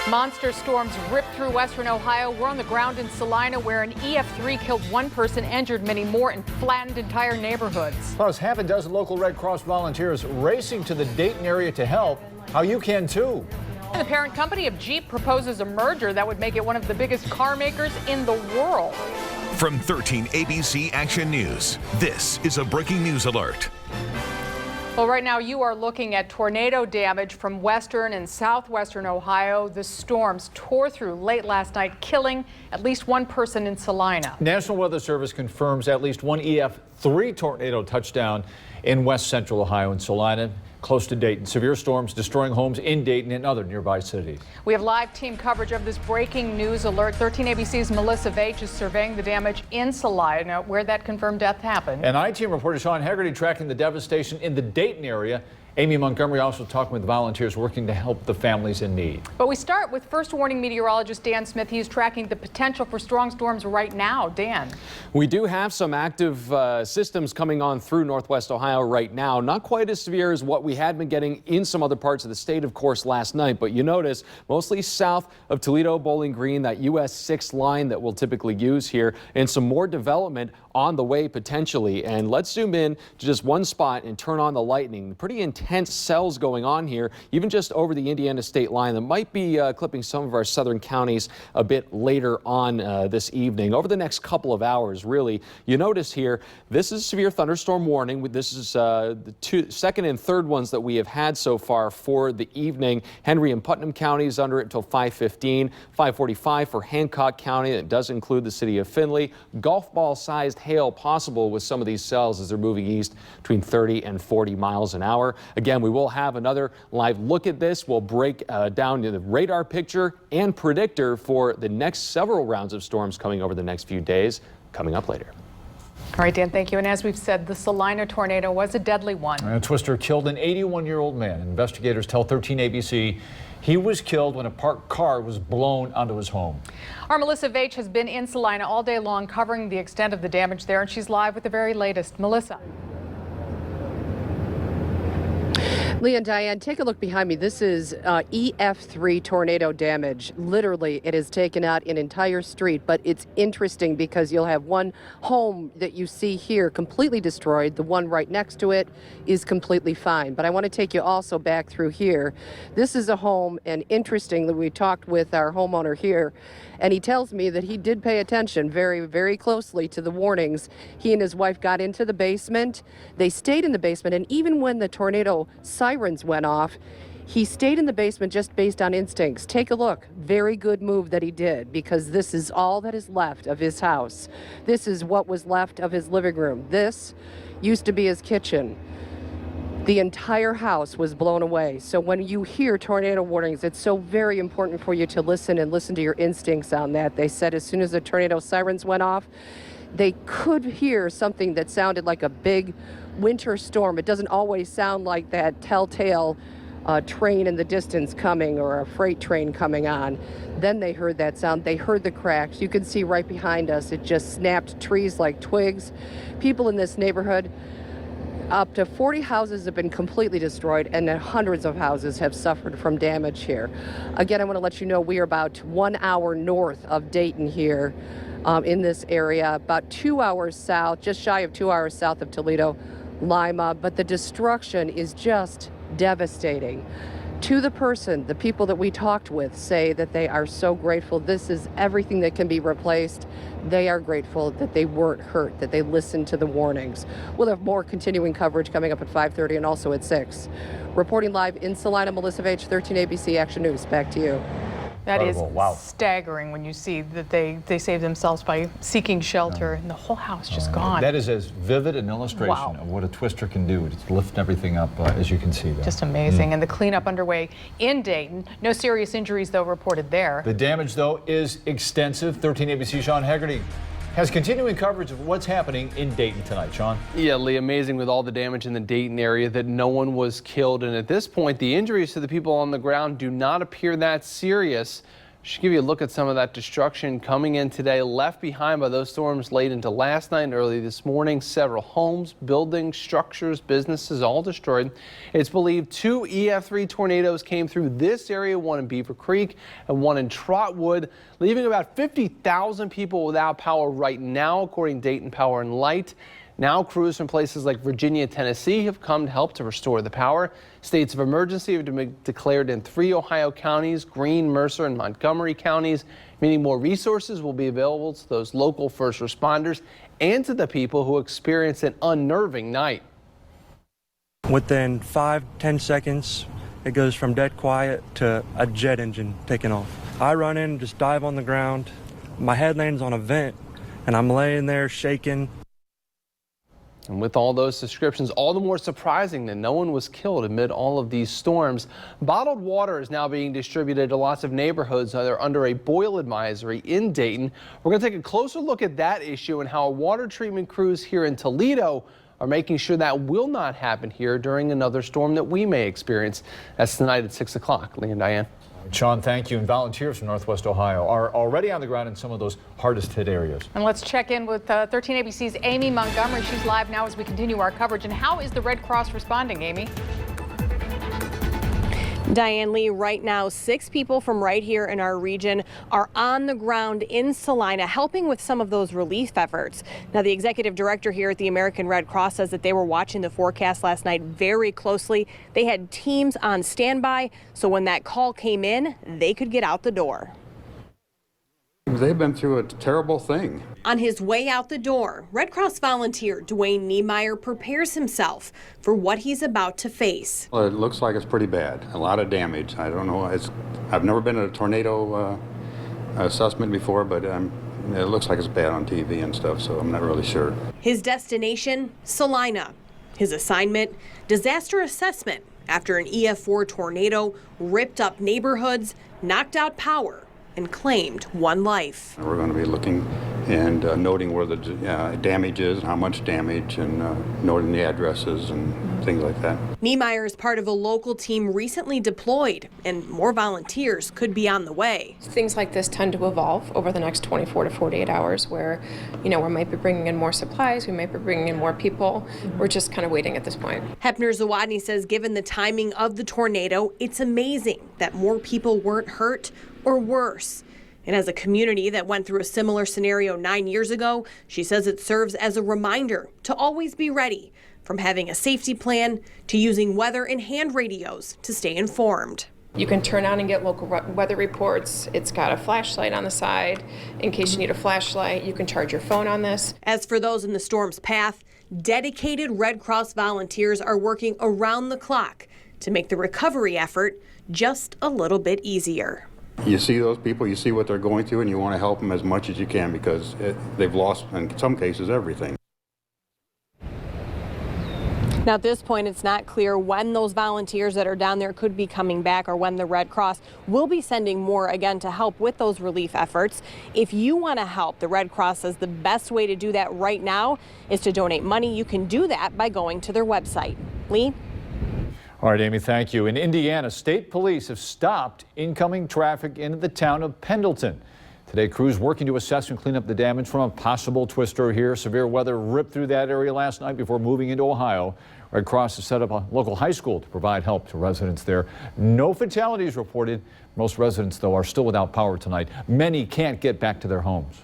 Monster storms ripped through western Ohio. We're on the ground in Celina, where an EF3 killed one person, injured many more, and flattened entire neighborhoods. Plus, half a dozen local Red Cross volunteers racing to the Dayton area to help. How you can too. And the parent company of Jeep proposes a merger that would make it one of the biggest car makers in the world. From 13 ABC Action News, this is a breaking news alert. Well, right now you are looking at tornado damage from western and southwestern Ohio. The storms tore through late last night, killing at least one person in Celina. National Weather Service confirms at least one EF3 tornado touchdown in west central Ohio and Celina, close to Dayton. Severe storms destroying homes in Dayton and other nearby cities. We have live team coverage of this breaking news alert. 13 ABC's Melissa Veitch is surveying the damage in Celina, where that confirmed death happened. And I-Team reporter Sean Haggerty tracking the devastation in the Dayton area. Amy Montgomery also talking with volunteers working to help the families in need. But we start with first warning meteorologist Dan Smith. He's tracking the potential for strong storms right now. Dan. We do have some active systems coming on through northwest Ohio right now. Not quite as severe as what we had been getting in some other parts of the state, of course, last night. But you notice mostly south of Toledo, Bowling Green, that US 6 line that we'll typically use here, and some more development on the way potentially. And let's zoom in to just one spot and turn on the lightning. Pretty intense cells going on here, even just over the Indiana state line that might be clipping some of our southern counties a bit later on this evening. Over the next couple of hours, really, you notice here, this is severe thunderstorm warning. This is the second and third ones that we have had so far for the evening. Henry and Putnam counties under it until 5:15, 5:45 for Hancock County. That does include the city of Findlay. Golf ball sized hail possible with some of these cells as they're moving east between 30 and 40 miles an hour. Again, we will have another live look at this. We'll break down the radar picture and predictor for the next several rounds of storms coming over the next few days, coming up later. All right, Dan, thank you. And as we've said, the Celina tornado was a deadly one. A twister killed an 81-year-old man. Investigators tell 13 ABC he was killed when a parked car was blown onto his home. Our Melissa Veitch has been in Celina all day long covering the extent of the damage there, and she's live with the very latest. Melissa. Lee and Diane, take a look behind me. This is EF3 tornado damage. Literally, it has taken out an entire street, but it's interesting because you'll have one home that you see here completely destroyed. The one right next to it is completely fine. But I want to take you also back through here. This is a home, and interestingly, we talked with our homeowner here, and he tells me that he did pay attention very, very closely to the warnings. He and his wife got into the basement. They stayed in the basement, and even when the tornado sirens went off, he stayed in the basement just based on instincts. Take a look. Very good move that he did, because this is all that is left of his house. This is what was left of his living room. This used to be his kitchen. The entire house was blown away. So when you hear tornado warnings, it's so very important for you to listen and listen to your instincts on that. They said as soon as the tornado sirens went off, they could hear something that sounded like a big winter storm. It doesn't always sound like that telltale train in the distance coming or a freight train coming on. Then they heard that sound. They heard the cracks. You can see right behind us, it just snapped trees like twigs. People in this neighborhood, up to 40 houses have been completely destroyed, and then hundreds of houses have suffered from damage here. Again, I want to let you know we are about 1 hour north of Dayton here in this area, about 2 hours south, just shy of 2 hours south of Toledo, Lima, but the destruction is just devastating. To the person, the people that we talked with say that they are so grateful. This is everything that can be replaced. They are grateful that they weren't hurt, that they listened to the warnings. We'll have more continuing coverage coming up at 5:30 and also at 6. Reporting live in Celina, Melissa Veitch, 13 ABC Action News. Back to you. That is Wow. staggering when you see that they saved themselves by seeking shelter, and the whole house just gone. That is as vivid an illustration of what a twister can do. It's lift everything up, as you can see there. Just amazing. And the cleanup underway in Dayton. No serious injuries, though, reported there. The damage, though, is extensive. 13 ABC Sean Haggerty has continuing coverage of what's happening in Dayton tonight. Sean? Yeah, Lee, amazing with all the damage in the Dayton area that no one was killed. And at this point, the injuries to the people on the ground do not appear that serious. Just give you a look at some of that destruction coming in today, left behind by those storms late into last night and early this morning. Several homes, buildings, structures, businesses all destroyed. It's believed 2 EF3 tornadoes came through this area, one in Beaver Creek and one in Trotwood, leaving about 50,000 people without power right now, according to Dayton Power and Light. Now crews from places like Virginia, Tennessee have come to help to restore the power. States of emergency have been declared in 3 Ohio counties, Greene, Mercer, and Montgomery counties, meaning more resources will be available to those local first responders and to the people who experience an unnerving night. Within 5-10 seconds, it goes from dead quiet to a jet engine taking off. I run in, just dive on the ground. My head lands on a vent, and I'm laying there shaking. And with all those descriptions, all the more surprising that no one was killed amid all of these storms. Bottled water is now being distributed to lots of neighborhoods that are under a boil advisory in Dayton. We're going to take a closer look at that issue and how water treatment crews here in Toledo are making sure that will not happen here during another storm that we may experience. That's tonight at 6 o'clock. Lee and Diane. Sean, thank you. And volunteers from Northwest Ohio are already on the ground in some of those hardest hit areas. And let's check in with 13 ABC's Amy Montgomery. She's live now as we continue our coverage. And how is the Red Cross responding, Amy? Diane Lee, right now, 6 people from right here in our region are on the ground in Celina helping with some of those relief efforts. Now, the executive director here at the American Red Cross says that they were watching the forecast last night very closely. They had teams on standby, so when that call came in, they could get out the door. They've been through a terrible thing. On his way out the door, Red Cross volunteer Dwayne Niemeyer prepares himself for what he's about to face. Well, it looks like it's pretty bad. A lot of damage. I don't know. I've never been at a tornado assessment before, but it looks like it's bad on TV and stuff, so I'm not really sure. His destination, Celina. His assignment, disaster assessment after an EF4 tornado ripped up neighborhoods, knocked out power, and claimed 1 life. We're going to be looking and noting where the damage is, how much damage, and noting the addresses and things like that. Niemeyer is part of a local team recently deployed, and more volunteers could be on the way. Things like this tend to evolve over the next 24 to 48 hours where, we might be bringing in more supplies, we might be bringing in more people. We're just kind of waiting at this point. Hepner Zawadny says given the timing of the tornado, it's amazing that more people weren't hurt or worse. And as a community that went through a similar scenario 9 years ago, she says it serves as a reminder to always be ready, from having a safety plan to using weather and hand radios to stay informed. You can turn on and get local weather reports. It's got a flashlight on the side. In case you need a flashlight, you can charge your phone on this. As for those in the storm's path, dedicated Red Cross volunteers are working around the clock to make the recovery effort just a little bit easier. You see those people, you see what they're going through, and you want to help them as much as you can because they've lost, in some cases, everything. Now, at this point, it's not clear when those volunteers that are down there could be coming back or when the Red Cross will be sending more again to help with those relief efforts. If you want to help, the Red Cross says the best way to do that right now is to donate money. You can do that by going to their website. Lee? All right, Amy, thank you. In Indiana, state police have stopped incoming traffic into the town of Pendleton. Today, crews working to assess and clean up the damage from a possible twister here. Severe weather ripped through that area last night before moving into Ohio. Red Cross has set up a local high school to provide help to residents there. No fatalities reported. Most residents, though, are still without power tonight. Many can't get back to their homes.